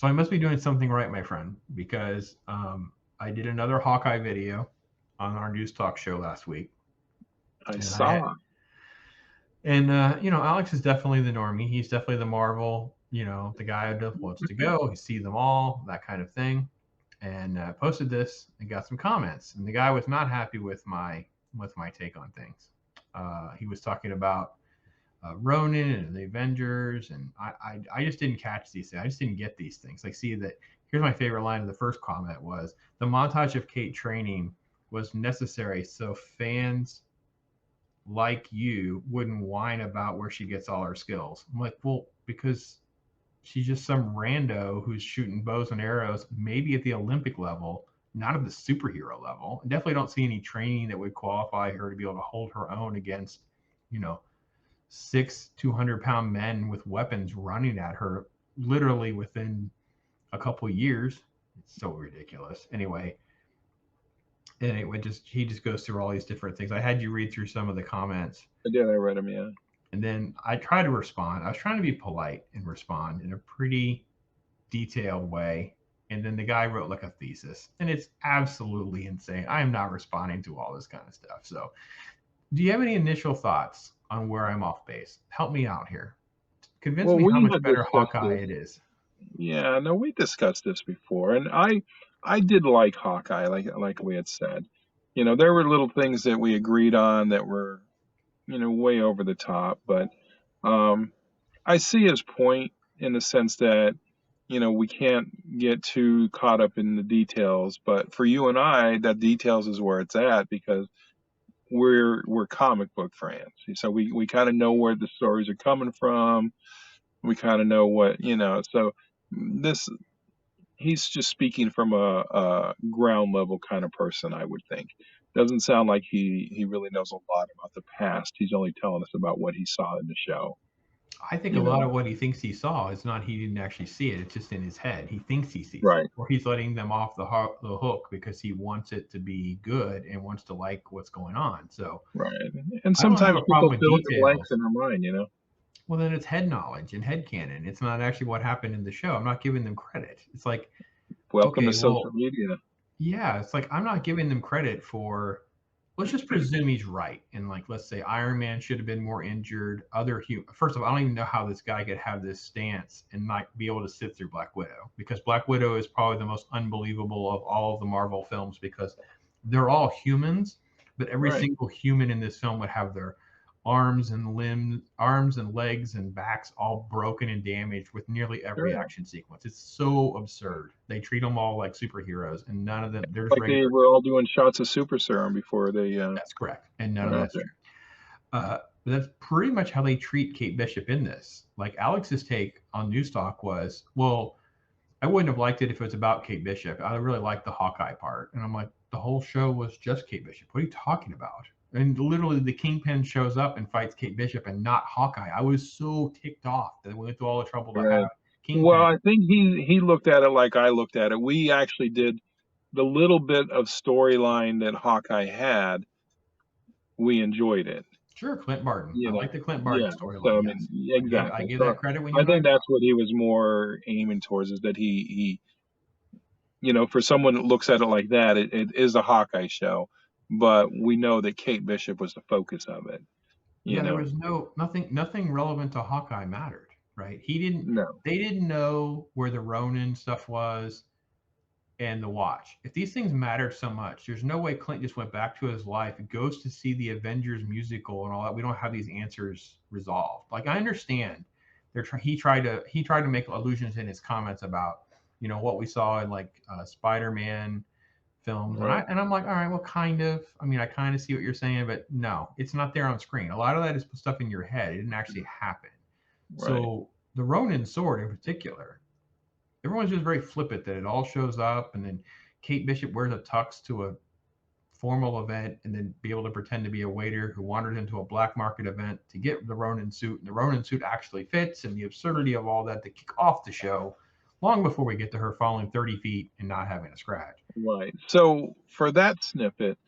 So I must be doing something right, my friend, because I did another Hawkeye video on our news talk show last week. I And saw. Alex is definitely the normie. He's definitely the Marvel, the guy who wants to go, he see them all, that kind of thing. And posted this and got some comments. And the guy was not happy with my take on things. He was talking about Ronin and the Avengers, and I just didn't catch these things. I just didn't get these things. Like, see that. Here's my favorite line of the first comment was the montage of Kate training was necessary so fans like you wouldn't whine about where she gets all her skills. I'm like, well, because she's just some rando who's shooting bows and arrows, maybe at the Olympic level, not at the superhero level. I definitely don't see any training that would qualify her to be able to hold her own against, 6 200-pound men with weapons running at her literally within a couple years. It's so ridiculous. Anyway, and he just goes through all these different things. I had you read through some of the comments. I did. I read them. Yeah. And then I tried to respond. I was trying to be polite and respond in a pretty detailed way. And then the guy wrote like a thesis, and it's absolutely insane. I am not responding to all this kind of stuff. So, do you have any initial thoughts on where I'm off base? Help me out here. Convince me how much better Hawkeye it is. Yeah, no, we discussed this before, and I did like Hawkeye, like we had said. There were little things that we agreed on that were, way over the top, but I see his point in the sense that, we can't get too caught up in the details, but for you and I, that details is where it's at because we're comic book fans. So we kind of know where the stories are coming from. We kind of know what, so this he's just speaking from a ground level kind of person, I would think. Doesn't sound like he really knows a lot about the past. He's only telling us about what he saw in the show. I think a lot of what he thinks he saw is not he didn't actually see it. It's just in his head. He thinks he sees Right. it, or he's letting them off the hook because he wants it to be good and wants to like what's going on. So right, and sometimes people fill in the blanks in their mind. Well, then it's head knowledge and head canon. It's not actually what happened in the show. I'm not giving them credit. It's like, welcome to social media. Yeah, it's like I'm not giving them credit for. Let's just presume he's right, and like let's say Iron Man should have been more injured. First of all, I don't even know how this guy could have this stance and not be able to sit through Black Widow, because Black Widow is probably the most unbelievable of all of the Marvel films because they're all humans, but every single human in this film would have their arms and legs and backs all broken and damaged with nearly every action sequence. It's so absurd. They treat them all like superheroes, and none of them. They're like they were all doing shots of super serum before they. That's correct, and none of that's true. But that's pretty much how they treat Kate Bishop in this. Like Alex's take on News Talk was, well, I wouldn't have liked it if it was about Kate Bishop. I really liked the Hawkeye part, and I'm like, the whole show was just Kate Bishop. What are you talking about? And literally, the Kingpin shows up and fights Kate Bishop and not Hawkeye. I was so ticked off that we went through all the trouble to have Kingpin. Well, I think he looked at it like I looked at it. We actually did the little bit of storyline that Hawkeye had. We enjoyed it. Sure, Clint Martin. I like the Clint Martin storyline. So, I mean, exactly. I give that credit. I think that's what he was more aiming towards, is that he for someone that looks at it like that, it is a Hawkeye show. But we know that Kate Bishop was the focus of it. There was nothing relevant to Hawkeye mattered, right? They didn't know where the Ronin stuff was and the Watch. If these things mattered so much, there's no way Clint just went back to his life, goes to see the Avengers musical and all that. We don't have these answers resolved. Like, I understand he tried to make allusions in his comments about, what we saw in like Spider-Man films. Right. And I'm like, all right, well, kind of. I mean, I kind of see what you're saying, but no, it's not there on screen. A lot of that is stuff in your head. It didn't actually happen. Right. So the Ronin sword in particular, everyone's just very flippant that it all shows up, and then Kate Bishop wears a tux to a formal event and then be able to pretend to be a waiter who wandered into a black market event to get the Ronin suit, and the Ronin suit actually fits, and the absurdity of all that to kick off the show long before we get to her falling 30 feet and not having a scratch. Right. So for that snippet,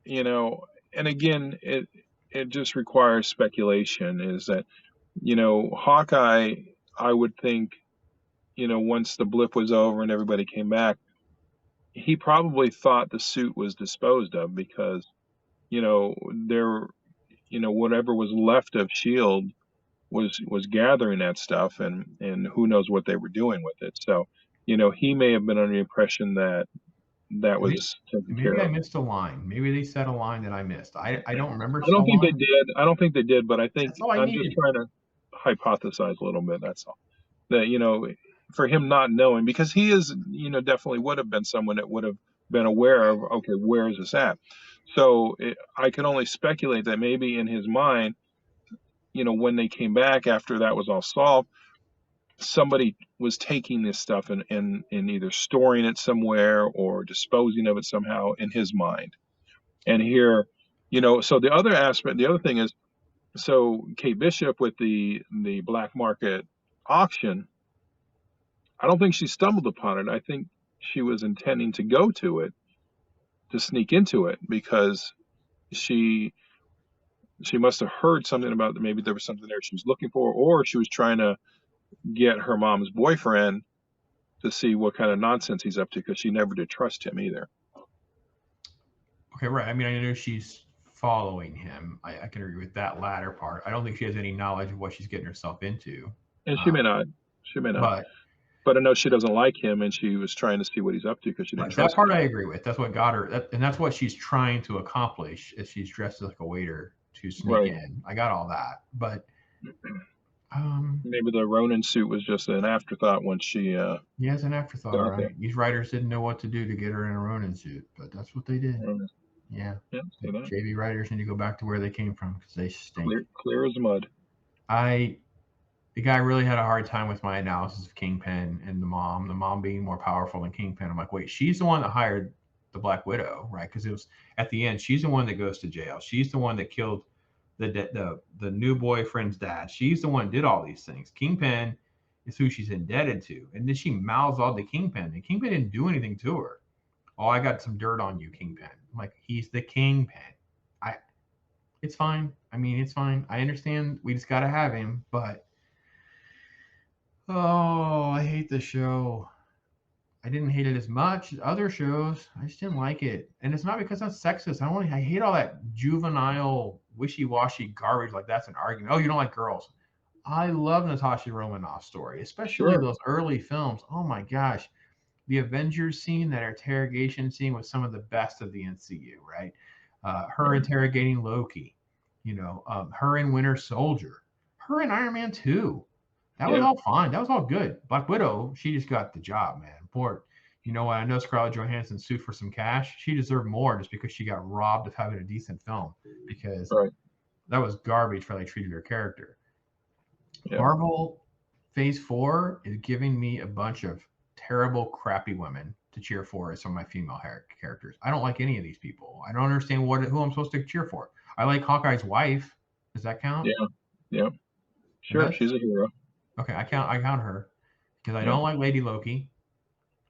and again, it just requires speculation, is that, Hawkeye, I would think, once the blip was over and everybody came back, he probably thought the suit was disposed of because, there, whatever was left of Shield was gathering that stuff, and who knows what they were doing with it. So, he may have been under the impression that was taken care Maybe I of. missed a line. Maybe they said a line that I missed. I don't remember. I don't think they did. I don't think they did, but I think That's all I I'm just needed. trying to hypothesize a little bit. That's all. That for him not knowing, because he is, definitely would have been someone that would have been aware of, okay, where is this at? So I can only speculate that maybe in his mind, when they came back after that was all solved, somebody was taking this stuff and either storing it somewhere or disposing of it somehow in his mind. And here, so the other thing is, so Kate Bishop with the black market auction, I don't think she stumbled upon it. I think she was intending to go to it, to sneak into it, because she must have heard something about maybe there was something there she was looking for, or she was trying to get her mom's boyfriend to see what kind of nonsense he's up to, because she never did trust him either. Okay, right. I mean, I know she's following him. I can agree with that latter part. I don't think she has any knowledge of what she's getting herself into. And she may not. But I know she doesn't like him, and she was trying to see what he's up to because she didn't trust that part him. I agree with. That's what got her, and that's what she's trying to accomplish. Is she's dressed like a waiter to sneak in. I got all that, but maybe the Ronin suit was just an afterthought once she. Yeah, it's an afterthought, right? There. These writers didn't know what to do to get her in a Ronin suit, but that's what they did. Yeah. JV writers need to go back to where they came from because they stink. Clear as mud. The guy really had a hard time with my analysis of Kingpin and the mom being more powerful than Kingpin. I'm like, wait, she's the one that hired the Black Widow, right? Because it was at the end, she's the one that goes to jail. She's the one that killed the new boyfriend's dad. She's the one that did all these things. Kingpin is who she's indebted to. And then she mouths all the Kingpin. And Kingpin didn't do anything to her. Oh, I got some dirt on you, Kingpin. I'm like, he's the Kingpin. It's fine. I mean, it's fine. I understand we just got to have him, but oh, I hate the show. I didn't hate it as much as other shows. I just didn't like it. And it's not because I'm sexist. I hate all that juvenile, wishy-washy garbage like that's an argument. Oh, you don't like girls. I love Natasha Romanoff's story, especially those early films. Oh my gosh. The Avengers scene, that interrogation scene was some of the best of the MCU, right? Her interrogating Loki, her in Winter Soldier, her in Iron Man 2. That was all fine. That was all good. Black Widow, she just got the job, man. Poor, I know Scarlett Johansson sued for some cash. She deserved more just because she got robbed of having a decent film, because that was garbage for how they treated her character. Marvel Phase 4 is giving me a bunch of terrible, crappy women to cheer for as some of my female characters. I don't like any of these people. I don't understand who I'm supposed to cheer for. I like Hawkeye's wife. Does that count? Yeah. Sure, she's a hero. Okay, I count her because I don't like Lady Loki.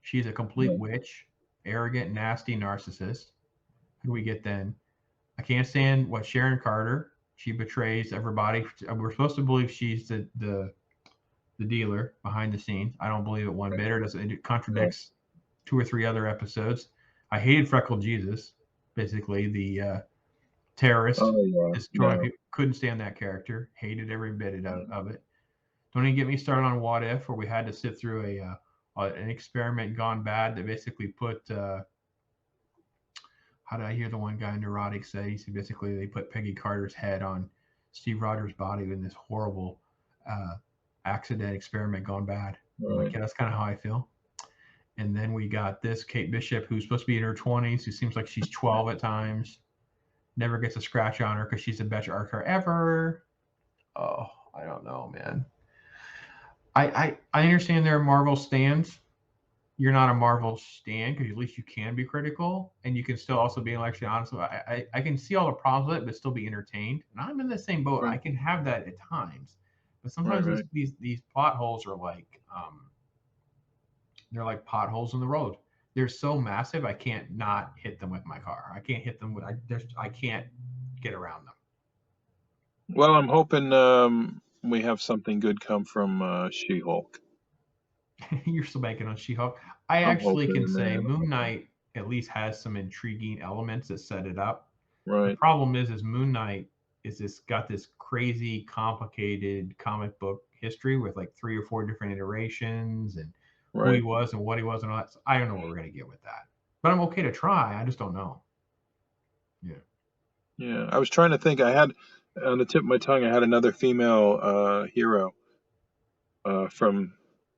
She's a complete witch, arrogant, nasty narcissist. Who do we get then? I can't stand Sharon Carter. She betrays everybody. We're supposed to believe she's the dealer behind the scenes. I don't believe it one bit. It contradicts 2 or 3 other episodes. I hated Freckled Jesus, basically the terrorist. People. Couldn't stand that character. Hated every bit of it. Don't even get me started on What If, where we had to sit through an experiment gone bad that basically put. How did I hear the one guy neurotic say? He said basically they put Peggy Carter's head on Steve Rogers' body in this horrible accident experiment gone bad. Like, that's kind of how I feel. And then we got this Kate Bishop, who's supposed to be in her 20s, who seems like she's 12 at times. Never gets a scratch on her because she's the best archer ever. Oh, I don't know, man. I understand there are Marvel stans. You're not a Marvel stan because at least you can be critical and you can still also be intellectually honest. I can see all the problems with it, but still be entertained. And I'm in the same boat. I can have that at times, but sometimes these plot holes are like they're like potholes in the road. They're so massive I can't not hit them with my car. I can't hit them with I can't get around them. Well, I'm hoping we have something good come from She-Hulk. You're still banking on She-Hulk. I actually can say Moon Knight at least has some intriguing elements that set it up. Right. The problem is Moon Knight got this crazy, complicated comic book history with like 3 or 4 different iterations and who he was and what he was and all that. So I don't know what we're gonna get with that, but I'm okay to try. I just don't know. Yeah. Yeah, I was trying to think. I had on the tip of my tongue. I had another female hero from,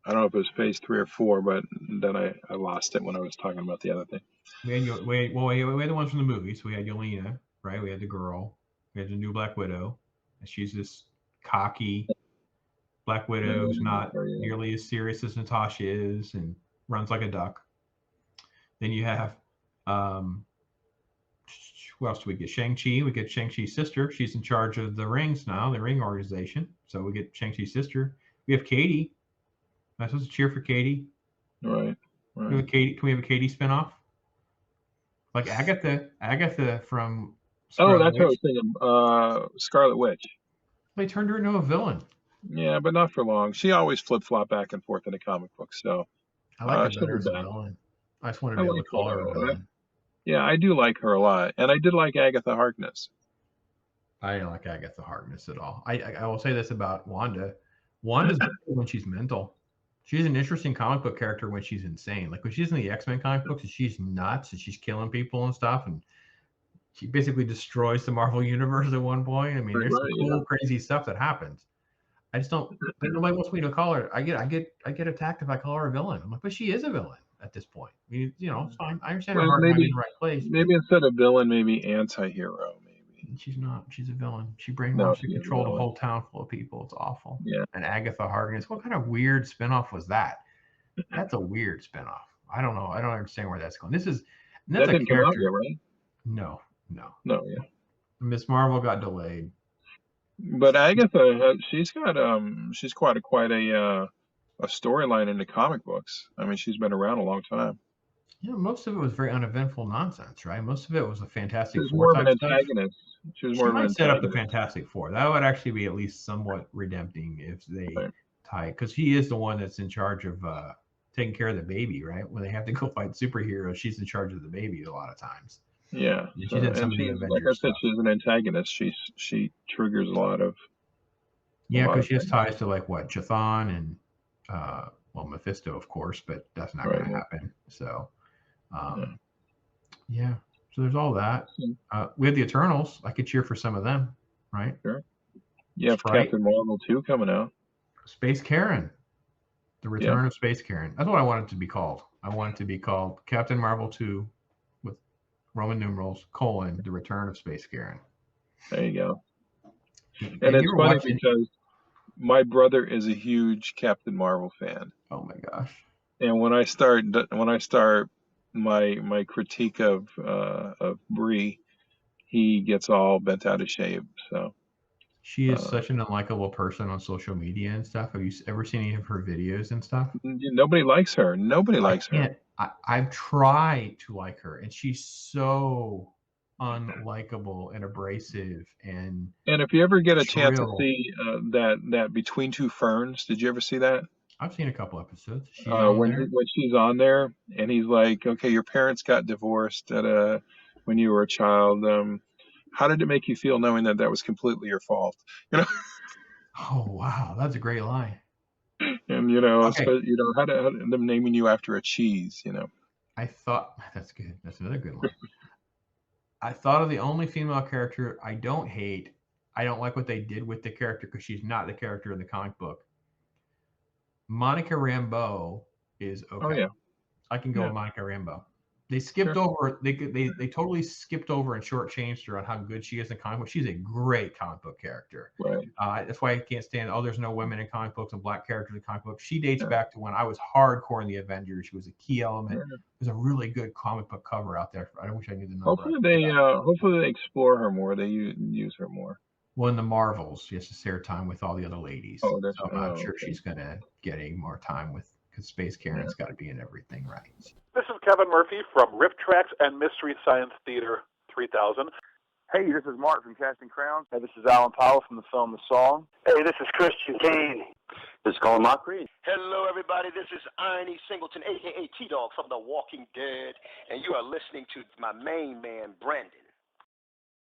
I don't know if it was phase 3 or 4, but then I lost it when I was talking about the other thing. We had the ones from the movie. So we had Yelena, right? We had the girl. We had the new Black Widow, and she's this cocky Black Widow who's not nearly as serious as Natasha is and runs like a duck. Then you have who else do we get? Shang-Chi. We get Shang-Chi's sister. She's in charge of the rings now, the ring organization. So we get Shang-Chi's sister. We have Katie. Am I supposed to cheer for Katie? Right. Can we have a Katie spinoff? Like Agatha from Scarlet Witch. What I was thinking. Scarlet Witch. They turned her into a villain. Yeah, but not for long. She always flip-flop back and forth in the comic books. So I like her better as a villain. I just wanted to be able to call her a villain. Yeah, I do like her a lot, and I did like Agatha Harkness. I didn't like Agatha Harkness at all. I will say this about Wanda. Wanda's when she's mental. She's an interesting comic book character when she's insane. Like when she's in the X-Men comic books, and she's nuts and she's killing people and stuff, and she basically destroys the Marvel universe at one point. I mean, there's some cool, crazy stuff that happens. I just don't. But nobody wants me to call her. I get attacked if I call her a villain. I'm like, but she is a villain at this point. I mean, it's fine. I understand her heart not in the right place. Maybe instead of villain, maybe anti-hero. She's not. She's a villain. She brainwashed and controlled a whole town full of people. It's awful. Yeah. And Agatha Harkness. What kind of weird spinoff was that? That's a weird spinoff. I don't know. I don't understand where that's going. That's a character, right? No. Yeah. Miss Marvel got delayed. But Agatha, she's quite a storyline in the comic books. I mean, she's been around a long time. Yeah, most of it was very uneventful nonsense, right? Most of it was a Fantastic Four type antagonist. She might set up the Fantastic Four. That would actually be at least somewhat redempting if they tie it, because he is the one that's in charge of taking care of the baby, right? When they have to go fight superheroes, she's in charge of the baby a lot of times. Yeah, and she's in some of the Avengers like I said, stuff. she's an antagonist. She triggers a lot of. Yeah, because she has ties to like what Chthon and Mephisto, of course, but that's not going to happen. So. Yeah. So there's all that. We have the Eternals. I could cheer for some of them, right? Sure. You have Captain Marvel 2 coming out. Space Karen. The Return of Space Karen. That's what I want it to be called. I want it to be called Captain Marvel 2 with Roman numerals, : The Return of Space Karen. There you go. And it's funny because my brother is a huge Captain Marvel fan. Oh my gosh. And when I start my critique of Brie, he gets all bent out of shape. So she is such an unlikable person on social media and stuff. Have you ever seen any of her videos and stuff? Nobody likes her. Nobody likes her. I've tried to like her, and she's so unlikable and abrasive and if you ever get a chance to see that Between Two Ferns, did you ever see that? I've seen a couple episodes. When she's on there and he's like, okay, your parents got divorced when you were a child. How did it make you feel knowing that was completely your fault? Oh, wow. That's a great line. And, so, how them naming you after a cheese, I thought, that's good. That's another good line. I thought of the only female character I don't hate. I don't like what they did with the character because she's not the character in the comic book. Monica Rambeau is okay. Oh, yeah. I can go with Monica Rambeau. They skipped over. They totally skipped over and shortchanged her on how good she is in comic books. She's a great comic book character. Right. That's why I can't stand. There's no women in comic books and black characters in comic books. She dates back to when I was hardcore in the Avengers. She was a key element. Yeah. There's a really good comic book cover out there. I wish I knew the number. Hopefully they explore her more. They use her more. Well, in the Marvels, she has to share time with all the other ladies. Oh, so I'm sure she's going to get more time because Space Karen's got to be in everything, right? This is Kevin Murphy from Rip Tracks and Mystery Science Theater 3000. Hey, this is Mark from Casting Crowns. Hey, this is Alan Powell from the film The Song. Hey, this is Christian Kane. It's called mockery. Hello, everybody. This is Irony Singleton, a.k.a. T-Dog from The Walking Dead, and you are listening to my main man, Brandon.